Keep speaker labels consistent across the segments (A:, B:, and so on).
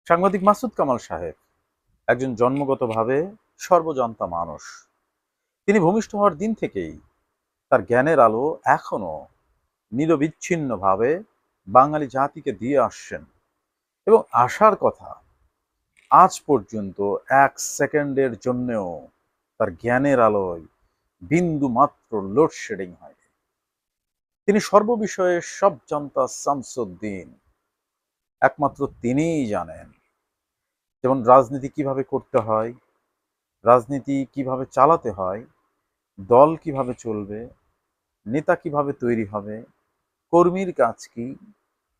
A: সাংবাদিক মাসুদ কামাল সাহেব একজন জন্মগতভাবে সর্বজান্তা মানুষ। তিনি ভূমিষ্ঠ হওয়ার দিন থেকেই তার জ্ঞানের আলো এখনো নিরবিচ্ছিন্নভাবে বাঙালি জাতিকে দিয়ে আসছেন এবং আসার কথা আজ পর্যন্ত এক সেকেন্ডের জন্যেও তার জ্ঞানের আলোয় বিন্দু মাত্র লোডশেডিং হয়নি। তিনি সর্ববিষয়ে সব জান্তা শামসুদ্দিন। একমাত্র তিনিই জানেন যেমন রাজনীতি কিভাবে করতে হয়, রাজনীতি কিভাবে চালাতে হয়, দল কিভাবে চলবে, নেতা কিভাবে তৈরি হবে, কর্মীর কাজ কি,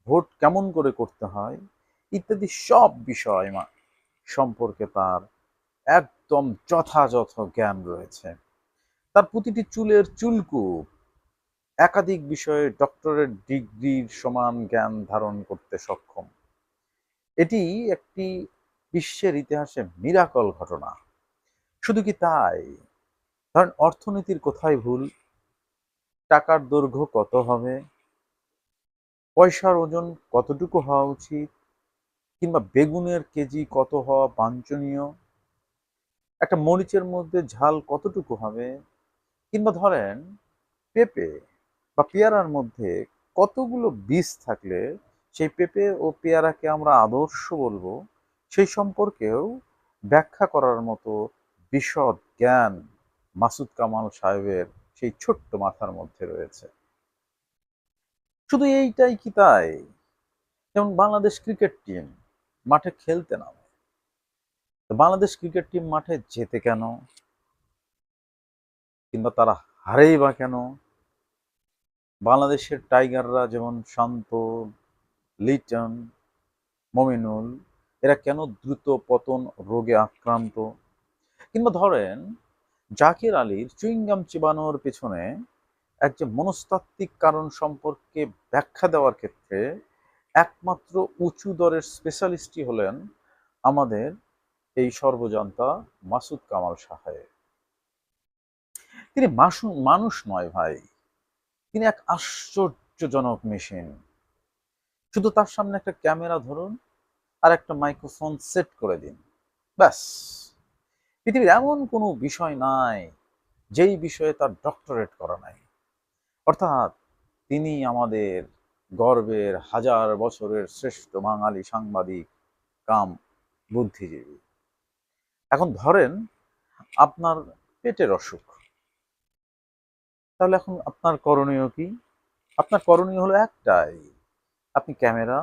A: ভোট কেমন করে করতে হয় ইত্যাদি সব বিষয় সম্পর্কে তার একদম যথাযথ জ্ঞান রয়েছে। তার প্রতিটি চুলের চুলকুপ একাধিক বিষয়ে ডক্টরেট ডিগ্রির সমান জ্ঞান ধারণ করতে সক্ষম। এটি একটি বিশ্বের ইতিহাসে মিরাকল ঘটনা। শুধু কি তাই, ধরেন অর্থনীতির কোথায় ভুল, টাকার দৈর্ঘ্য কত হবে, পয়সার ওজন কতটুকু হওয়া উচিত, কিংবা বেগুনের কেজি কত হওয়া বাঞ্ছনীয়, একটা মরিচের মধ্যে ঝাল কতটুকু হবে, কিংবা ধরেন পেঁপে বা পেয়ারার মধ্যে কতগুলো বীজ থাকলে সেই পেঁপে ও পেয়ারাকে আমরা আদর্শ বলবো, সেই সম্পর্কেও ব্যাখ্যা করার মতো বিশদ জ্ঞান মাসুদ কামাল সাহেবের সেই ছোট্ট মাথার মধ্যে রয়েছে। শুধু এইটাই কি তাই, যেমন বাংলাদেশ ক্রিকেট টিম মাঠে খেলতে নামে, তো বাংলাদেশ ক্রিকেট টিম মাঠে যেতে কেন, কিংবা তারা হারেই বা কেন? বাংলাদেশের টাইগাররা যেমন শান্ত, লিটন, মমিনুল, এরা কেন দ্রুত পতন রোগে আক্রান্ত? কিংবা ধরেন জাকির আলীর চুইংগাম চিবানোর পেছনে এক যে মনস্তাত্ত্বিক কারণ সম্পর্কে ব্যাখ্যা দেওয়ার ক্ষেত্রে একমাত্র উঁচু দরের স্পেশালিস্টই হলেন আমাদের এই সর্বজান্তা মাসুদ কামাল সাহেব। তিনি মানুষ নয় ভাই, তিনি এক আশ্চর্যজনক মেশিন। শুধু তার সামনে একটা ক্যামেরা ধরুন আর একটা মাইক্রোফোন সেট করে দিন, ব্যাস। পৃথিবীর এমন কোনো বিষয় নাই যেই বিষয়ে তার ডক্টরেট করা নাই। অর্থাৎ তিনি আমাদের গর্বের হাজার বছরের শ্রেষ্ঠ বাঙালি সাংবাদিক কাম বুদ্ধিজীবী। এখন ধরেন আপনার পেটের অসুখ, তাহলে এখন আপনার করণীয় কি? আপনার করণীয় হলো একটাই, আপনি ক্যামেরা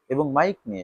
A: এবং মাইক নিয়ে